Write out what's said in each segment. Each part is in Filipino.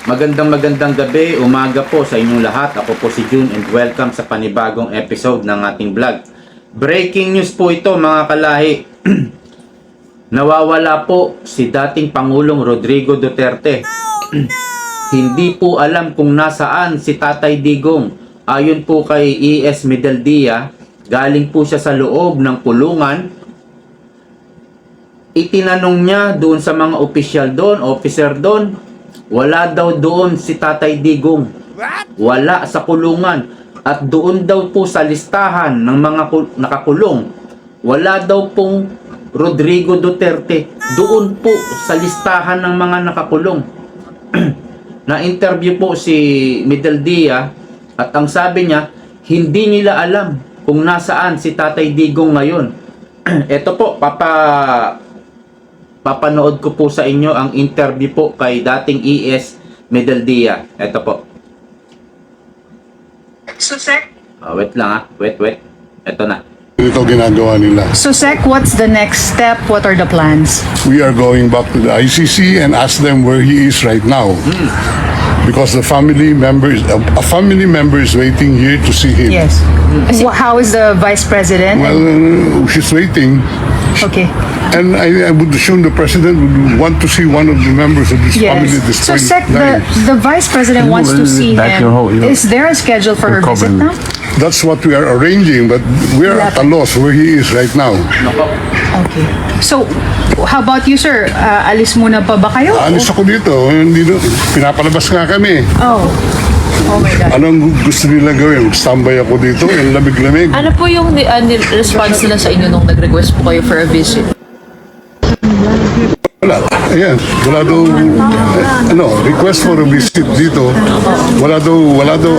Magandang gabi, umaga po sa inyong lahat. Ako po si June and welcome sa panibagong episode ng ating vlog. Breaking news po ito mga kalahi. Nawawala po si dating Pangulong Rodrigo Duterte. Hindi po alam kung nasaan si Tatay Digong. Ayon po kay E.S. Medaldia, galing po siya sa loob ng kulungan. Itinanong niya doon sa mga official doon, officer doon, wala daw doon si Tatay Digong. Wala sa kulungan. At doon daw po sa listahan ng mga nakakulong, wala daw pong Rodrigo Duterte. Doon po sa listahan ng mga nakakulong. Na-interview po si Medaldia at ang sabi niya, hindi nila alam kung nasaan si Tatay Digong ngayon. Ito po, papanood ko po sa inyo ang interview po kay dating E.S. Medaldia. Ito po. So, Sec? Wait lang Wait. Ito na. Ito ginagawa nila. So, Sec, what's the next step? What are the plans? We are going back to the ICC and ask them where he is right now. Because the family member is waiting here to see him. Yes. How is the Vice President? Well, she's waiting. Okay. And I would assume the president would want to see one of the members of this family this So, point Sec, in time. the Vice President wants to see him. Is there a schedule for her visit now? That's what we are arranging, but we are at a loss where he is right now. Okay. So, how about you, sir? Alis muna pa ba kayo? Alis ako dito. Hindi, pinapalabas nga kami. Oh. Oh my God. Anong gusto nila gawin? Standby ako dito, yung lamig-lamig. Ano po yung response nila sa inyo nung nag-request po kayo for a visit? Wala. Ayan. Wala daw, request for a visit dito. Wala daw,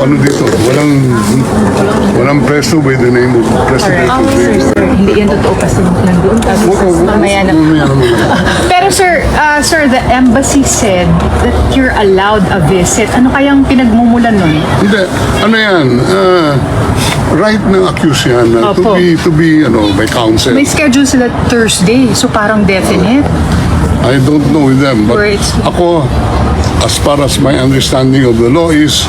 ano dito. Walang preso by the name of President Rodrigo. Hindi yan totoo kasi nandoon Mamaya na. Pero sir, the embassy said that you're allowed a visit. Ano kayang pinagmumulan nun? Hindi. Ano yan? Right ng accused yan Opo. to be by counsel. May schedule sila Thursday, so parang definite. I don't know with them, but Where it's- ako, as far as my understanding of the law is,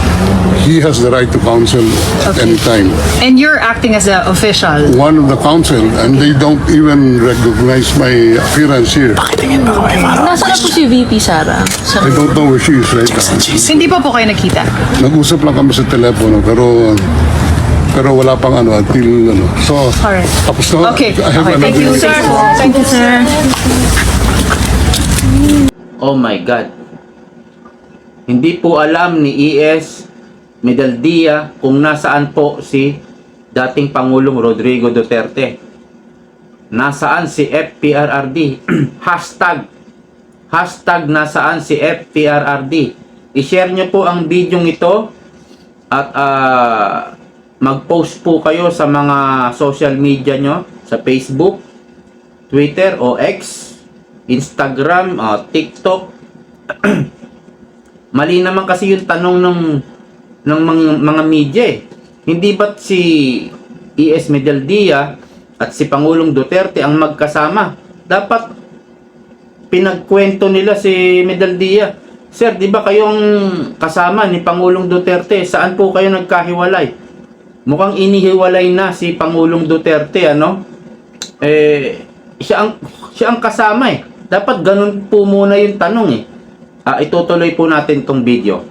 he has the right to counsel at any time. And you're acting as an official. One of the counsel, and they don't even recognize my appearance here. Nasaan na po si VP Sara? I don't know where she is right now. Hindi pa po kayo nakita. Nag-usap lang kami sa telepono, pero wala pang until So, Alright. tapos na. Okay. I have Thank you, another- sir. Thank you, sir. Oh my God. Hindi po alam ni E.S. Medaldia kung nasaan po si dating Pangulong Rodrigo Duterte. Nasaan si FPRRD? Hashtag nasaan si FPRRD. I-share nyo po ang video ito at mag-post po kayo sa mga social media nyo, sa Facebook, Twitter o X, Instagram, TikTok. Mali naman kasi yung tanong ng mga media eh. Hindi ba't si E.S. Medaldia at si Pangulong Duterte ang magkasama? Dapat pinagkwento nila si Medaldia. Sir, di ba kayong kasama ni Pangulong Duterte? Saan po kayo nagkahiwalay? Mukhang inihiwalay na si Pangulong Duterte, siya ang kasama eh. Dapat ganun po muna yung tanong eh. Itutuloy po natin tong video.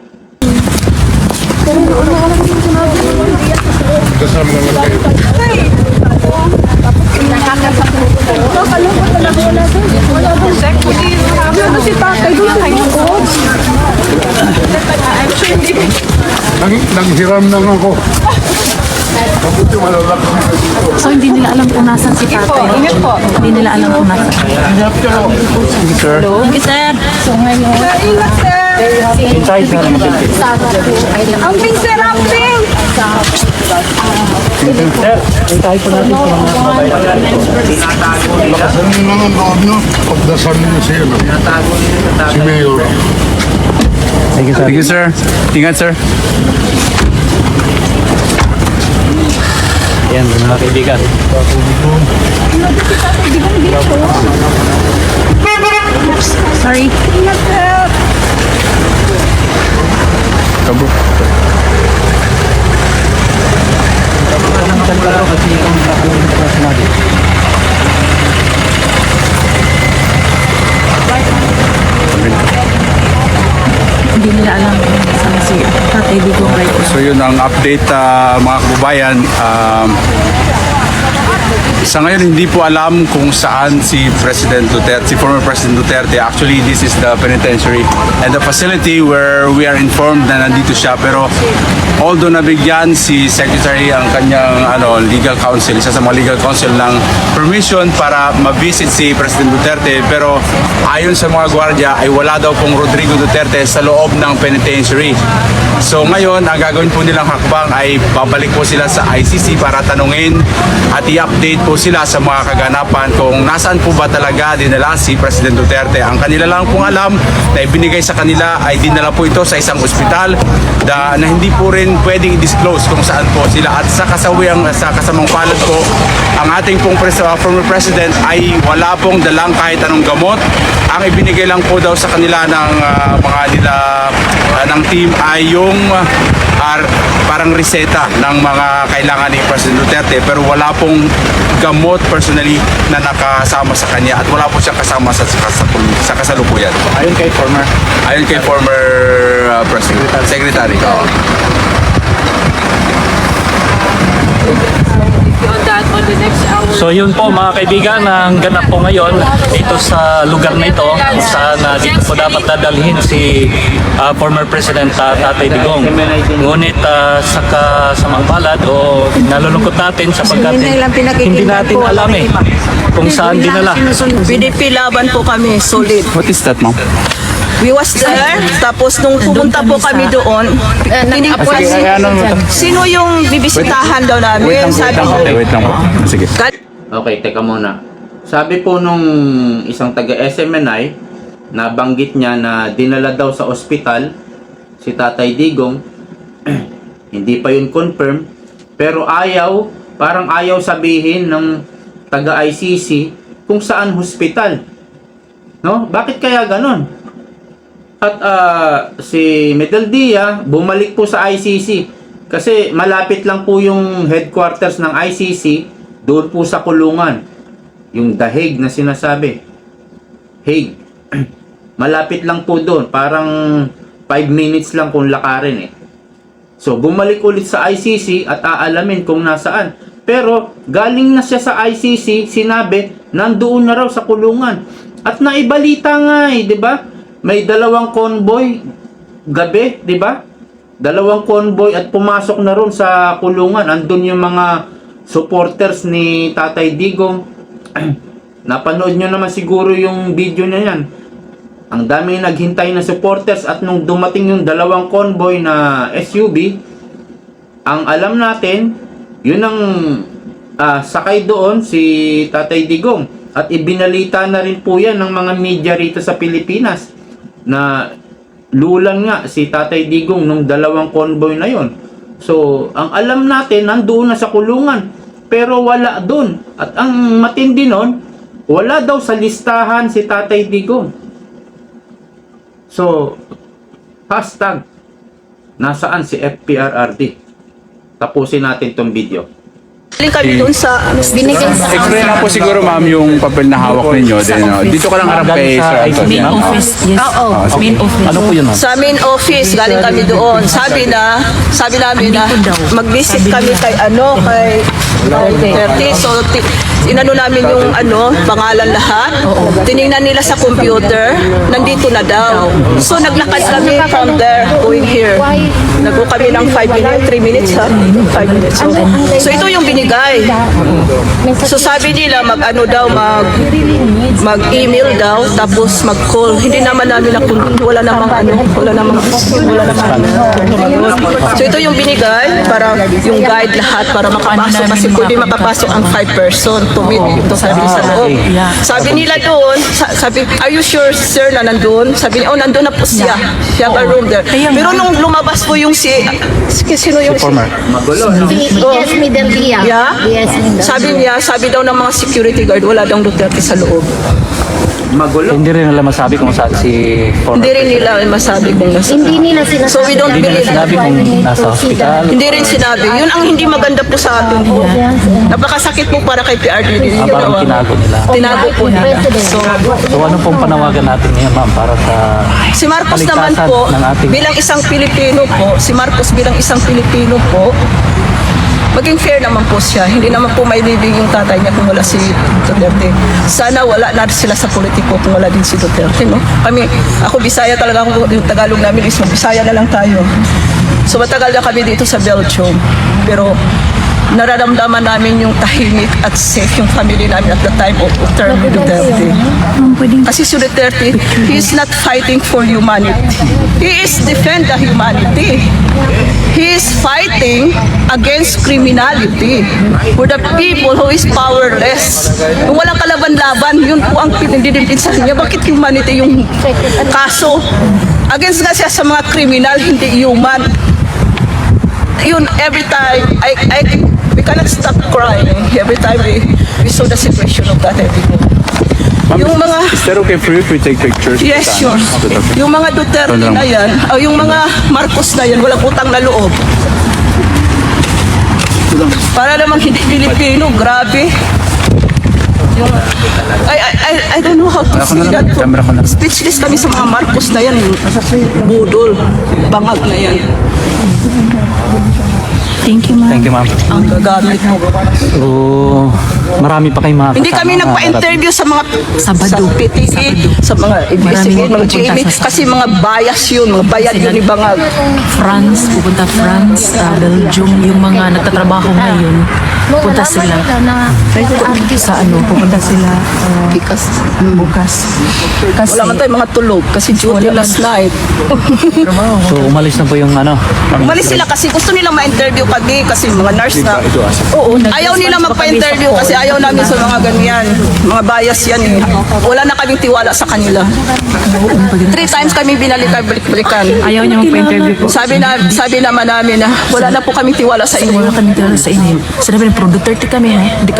Nanghiram lang ako. Mabuti malalak. So hindi nila alam kung nasan si tatay. Ingat po. Hindi nila alam kung nasan. Hello? Thank you, sir. So ngayon. Ingat, sir. Amping, sir, amping! Lakasan nyo lang ang loob nyo. Pagdasal nyo siya. Si Mayor. Thank you, sir. Ingat, sir. Yan, mga kaibigan. Sorry. Ingat, sir. Hindi nila alam kung saan si Tatay Digong right now. So yun ang update mga kababayan. Sa ngayon hindi po alam kung saan si President Duterte, si former President Duterte. Actually, this is the penitentiary and the facility where we are informed na nandito siya. Pero although nabigyan si Secretary ang kanyang legal counsel, isa sa mga legal counsel ng permission para ma-visit si President Duterte, pero ayon sa mga gwardiya ay wala daw pong Rodrigo Duterte sa loob ng penitentiary. So ngayon, ang gagawin po nilang hakbang ay babalik po sila sa ICC para tanungin at i-update po sila sa mga kaganapan kung nasaan po ba talaga dinala si President Duterte. Ang kanila lang pong alam na ibinigay sa kanila ay dinala po ito sa isang ospital na hindi po rin pwedeng i-disclose kung saan po sila. At sa kasamang palad po, ang ating pong former President ay wala pong dalang kahit anong gamot. Ang ibinigay lang po daw sa kanila ng ng team ay yung parang reseta ng mga kailangan ni President Duterte, pero wala pong gamot personally na nakasama sa kanya at wala po siyang kasama sa kasalukuyan. Ayon kay former President Secretary. Oo. So yun po mga kaibigan, ang ganap po ngayon ito sa lugar na ito kung saan dito po dapat dadalhin si former President Tatay Digong. Ngunit sa kasamang palad o nalulungkot natin sapagkat hindi natin alam kung saan dinala. PDP laban po kami, solid. What is that, ma'am? We was there, tapos nung pumunta po kami doon, sino yung bibisitahan daw namin? Sabi ko, Wait lang po. Sige. Okay, teka muna. Sabi po nung isang taga SMNI, nabanggit niya na dinala daw sa ospital si Tatay Digong. Hindi pa yun confirm, pero parang ayaw sabihin ng taga ICC kung saan hospital. No? Bakit kaya ganon? At si Medaldia bumalik po sa ICC kasi malapit lang po yung headquarters ng ICC doon po sa kulungan, yung The Hague na sinasabi. Hague. Malapit lang po doon, parang 5 minutes lang kung lakarin So bumalik ulit sa ICC at aalamin kung nasaan. Pero galing na siya sa ICC, sinabi nandoon na raw sa kulungan. At naibalita nga di ba? May 2 convoy gabi, di ba? 2 convoy at pumasok na ron sa kulungan. Andun yung mga supporters ni Tatay Digong. Napanood nyo naman siguro yung video na yan. Ang dami naghintay na supporters at nung dumating yung 2 convoy na SUV, ang alam natin, yun ang sakay doon si Tatay Digong. At ibinalita na rin po yan ng mga media rito sa Pilipinas na lulan nga si Tatay Digong nung 2 convoy na yon. So, ang alam natin, nandoon na sa kulungan. Pero wala doon. At ang matindi nun, wala daw sa listahan si Tatay Digong. So, hashtag, nasaan si FPRRD? Tapusin natin tong video. galing kami doon sa Explain lang po siguro, ma'am, yung papel na hawak ninyo. Dito ka lang harap kay Sir Antonio. main office. Yes. Main office. Ano po yun, ma'am? Sa main office, galing kami doon. Sabi namin na mag-visit kami kay Duterte. So, inano namin yung pangalan lahat. Tinignan nila sa computer, nandito na daw. So, naglakad kami from there, going here. Nagpo kami ng 5 minutes, 3 minutes ha? 5 minutes. So, ito yung binigay. So, sabi nila, mag-email daw, tapos mag-call. Hindi naman namin wala namang. So, ito yung binigay para yung guide lahat para makapasok kasi pwede makapasok ang 5 person to meet ito sa loob. Sabi nila doon, are you sure sir na nandun? Sabi niya, nandun na po siya. Siya ka room there. Pero nung lumabas po yung sino yung Magulo, no? Yes, middle dia. Yeah? Yes, middle. Sabi daw ng mga security guard, wala daw Duterte sa loob. magulo. Hindi rin nila masabi kung saan si former Hindi rin nila masabi kung nasa. Hindi nila sinasabi. So we don't Hindi nila believe. sinabi kung nasa hospital. Hindi rin sinabi. Yun ang hindi maganda po sa atin. Napakasakit po para kay PRD. Parang tinago nila. Tinago po nila. So, So ano pong panawagan natin ngayon, ma'am, para sa si Marcos naman kaligtasan po, ng ating bilang isang Pilipino po, si Marcos bilang isang Pilipino po, maging fair naman po siya. Hindi naman po may living yung tatay niya kung wala si Duterte. Sana wala na sila sa politiko kung wala din si Duterte, no? Ako Bisaya talaga, yung Tagalog namin is Bisaya na lang tayo. So matagal na kami dito sa Belgium. Pero nararamdaman namin yung tahimik at safe yung family namin at the time of term ni Duterte. Kasi si Duterte, he is not fighting for humanity. He is defend the humanity. He is fighting against criminality for the people who is powerless. Kung walang kalaban-laban, yun po ang pinindidipin sa kanya. Bakit humanity yung kaso? Against nga siya sa mga criminal, hindi human. Yun, every time, we cannot stop crying every time we saw the situation of that everything. Ma'am, Yung mga, is that okay for you if we take pictures? yes, sure. Duterte? Yung mga Duterte na yan, yung mga Marcos na yan, walang utang na loob. Para naman hindi Pilipino, grabe. Yung, I don't know how to say that. Speechless kami sa mga Marcos na yan. Budol, bangag na yan. Thank you, ma'am. Ang gagamit mo. So, marami pa kayong mga Hindi kami kasama na nagpa-interview sa mga Sabado. sa PTV, sa mga investigate, mga GMA, kasi mga bias yun, mga bayad yun ni Bangag. France, pupunta France, Belgium, yung mga nagtatrabaho ngayon, pupunta sila. Sa ano, pupunta sila bukas. Kasi, Wala man tayo mga tulog kasi duty last night. So, umalis na po yung ano. Umalis sila kasi gusto nilang ma-interview kami kasi mga nurse na. Oo, ayaw nila magpa-interview kasi ayaw namin sa mga ganyan. Mga bias yan eh. Wala na kaming tiwala sa kanila. 3 times kami balik-balikan. ayaw niya magpa-interview po. Sabi naman namin na wala na po kaming tiwala sa inyo. Wala kami tiwala sa inyo. Sinabi na, pro Duterte kami,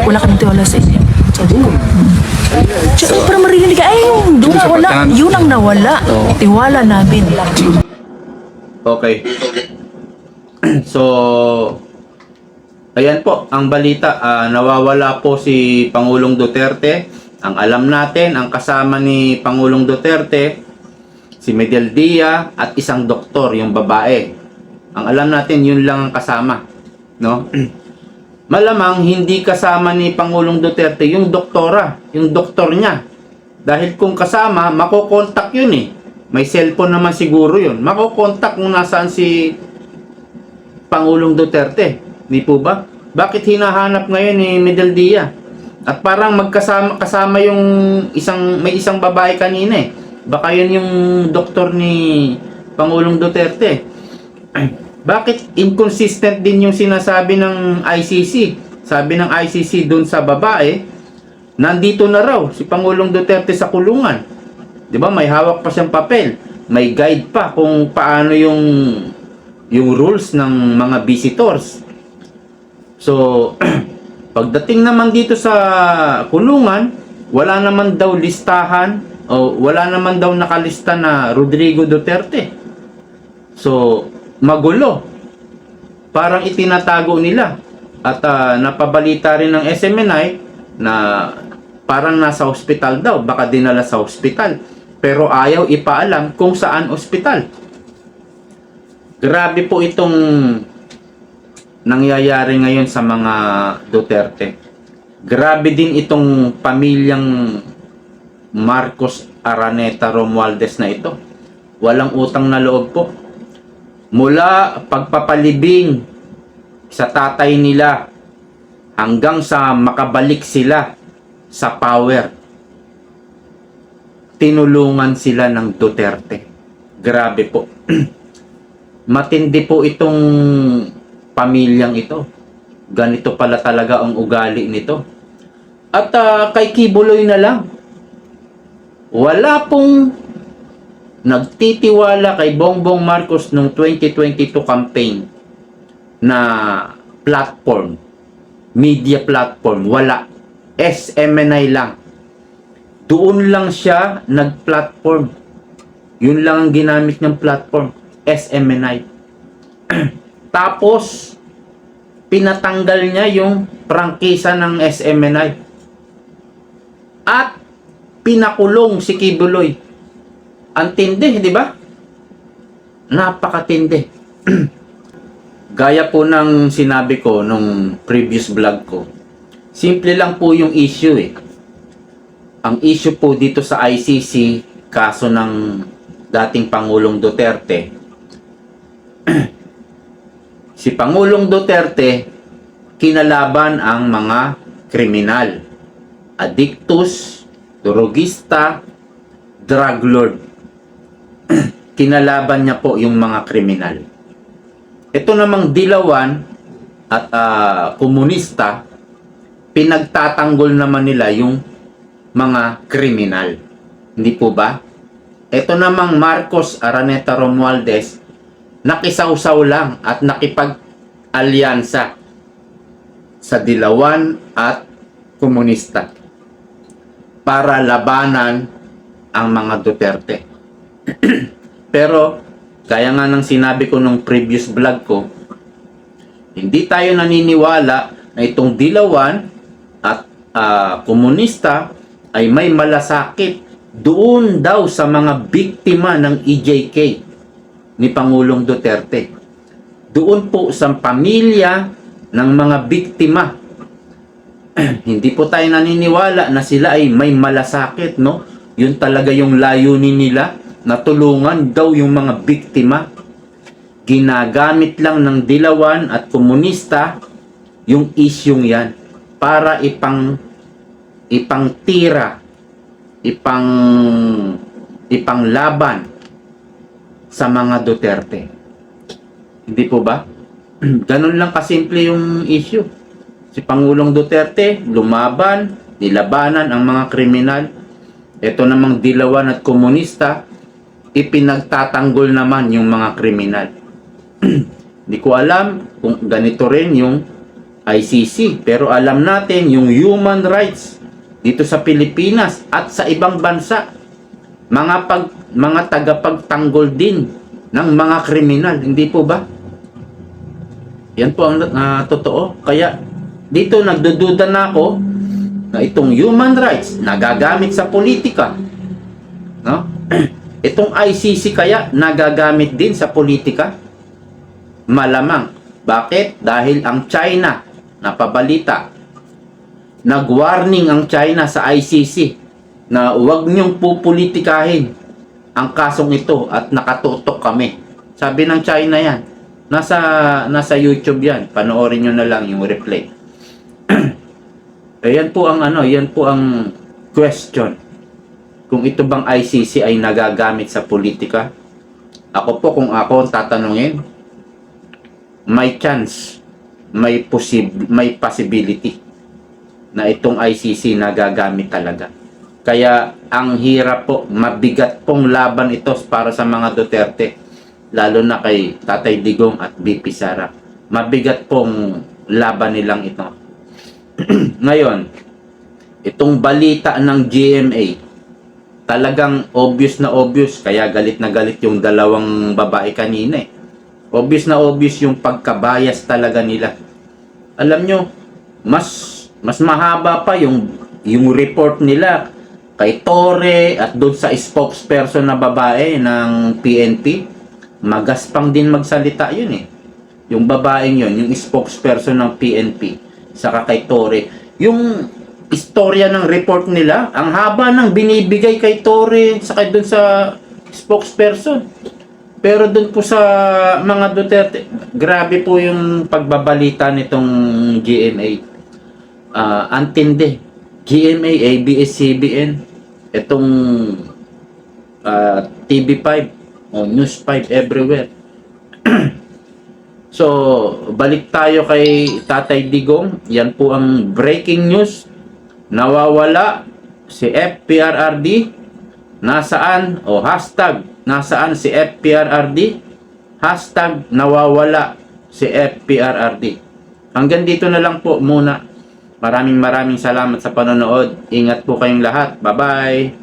wala kami tiwala sa inyo. Sabi ko. Para marinig ka, wala. Yun ang nawala. Tiwala namin. Okay. So, ayan po, ang balita, nawawala po si Pangulong Duterte. Ang alam natin, ang kasama ni Pangulong Duterte, si Medel Dia at isang doktor, yung babae. Ang alam natin, yun lang ang kasama. No? Malamang hindi kasama ni Pangulong Duterte yung doktora, yung doktor niya. Dahil kung kasama, makokontak yun eh. May cellphone naman siguro yun. Makokontak kung nasaan si Pangulong Duterte. Di po ba? Bakit hinahanap ngayon ni Medel Dia? At parang kasama yung may isang babae kanina eh. Baka yun yung doktor ni Pangulong Duterte. Bakit inconsistent din yung sinasabi ng ICC? Sabi ng ICC dun sa babae, nandito na raw si Pangulong Duterte sa kulungan. 'Di ba? May hawak pa siyang papel. May guide pa kung paano yung rules ng mga visitors. So, pagdating naman dito sa kulungan, wala naman daw listahan o wala naman daw nakalista na Rodrigo Duterte. So, magulo. Parang itinatago nila. At napabalita rin ng SMNI na parang nasa ospital daw. Baka dinala sa ospital. Pero ayaw ipaalam kung saan ospital. Grabe po itong nangyayari ngayon sa mga Duterte. Grabe din itong pamilyang Marcos Araneta Romualdez na ito. Walang utang na loob po. Mula pagpapalibing sa tatay nila hanggang sa makabalik sila sa power, tinulungan sila ng Duterte. Grabe po. Matindi po itong pamilyang ito. Ganito pala talaga ang ugali nito. At kay Kibuloy na lang. Wala pong nagtitiwala kay Bongbong Marcos noong 2022 campaign na platform, media platform. Wala. SMNI lang. Doon lang siya nag-platform. Yun lang ang ginamit niyang platform, SMNI. Tapos, pinatanggal niya yung prangkisa ng SMNI. At pinakulong si Kibuloy. Ang tindi, di ba? Napakatindi. Gaya po ng sinabi ko nung previous vlog ko, simple lang po yung issue eh. Ang issue po dito sa ICC, kaso ng dating Pangulong Duterte, si Pangulong Duterte, kinalaban ang mga kriminal, addictus, drogista, drug lord. Kinalaban niya po yung mga kriminal. Ito namang dilawan at komunista, pinagtatanggol naman nila yung mga kriminal. Hindi po ba? Ito namang Marcos Araneta Romualdez, nakisawsaw lang at nakipag-alyansa sa dilawan at komunista para labanan ang mga Duterte. Pero, kaya nga nang sinabi ko nung previous vlog ko, hindi tayo naniniwala na itong dilawan at komunista ay may malasakit doon daw sa mga biktima ng EJK ni Pangulong Duterte. Doon po sa pamilya ng mga biktima. Hindi po tayo naniniwala na sila ay may malasakit, no? Yun talaga yung layunin nila, na tulungan daw yung mga biktima. Ginagamit lang ng dilawan at komunista yung isyong yan para ipangtira, ipanglaban sa mga Duterte. Hindi po ba? Ganun lang kasimple yung issue. Si Pangulong Duterte, lumaban, nilabanan ang mga kriminal. Ito namang dilawan at komunista, ipinagtatanggol naman yung mga kriminal. Hindi ko alam kung ganito rin yung ICC, pero alam natin yung human rights dito sa Pilipinas at sa ibang bansa, mga tagapagtanggol din ng mga kriminal, hindi po ba? Yan po ang totoo. Kaya dito nagdududa na ako na itong human rights nagagamit sa politika, no? Itong ICC kaya nagagamit din sa politika? Malamang. Bakit? Dahil ang China, napabalita, nag-warning ang China sa ICC na huwag niyong pupolitikahin ang kasong ito at nakatutok kami. Sabi ng China yan. Nasa YouTube yan. Panoorin nyo na lang yung replay. Yan po ang yan po ang question. Kung ito bang ICC ay nagagamit sa politika? Ako po, kung ako tatanungin, may chance, may possibility na itong ICC nagagamit talaga. Kaya ang hirap po, mabigat pong laban ito para sa mga Duterte, lalo na kay Tatay Digong at BP Sara. Mabigat pong laban nilang ito. Ngayon, itong balita ng GMA, talagang obvious na obvious, kaya galit na galit yung dalawang babae kanina eh. Obvious na obvious yung pagkabayas talaga nila. Alam nyo, mas mahaba pa yung report nila kay Torre at doon sa spokesperson na babae ng PNP. Magaspang din magsalita yun eh. Yung babaeng yun, yung spokesperson ng PNP, saka kay Torre. Yung istorya ng report nila, ang haba ng binibigay kay Torre saka doon sa spokesperson. Pero doon po sa mga Duterte, grabe po yung pagbabalita nitong GMA. Antindi. GMA, ABS-CBN, itong TV5 o News 5 everywhere. So, balik tayo kay Tatay Digong. Yan po ang breaking news. Nawawala si FPRRD. Nasaan o hashtag nasaan si FPRRD? Hashtag nawawala si FPRRD. Hanggang dito na lang po muna. Maraming salamat sa panonood. Ingat po kayong lahat. Bye-bye!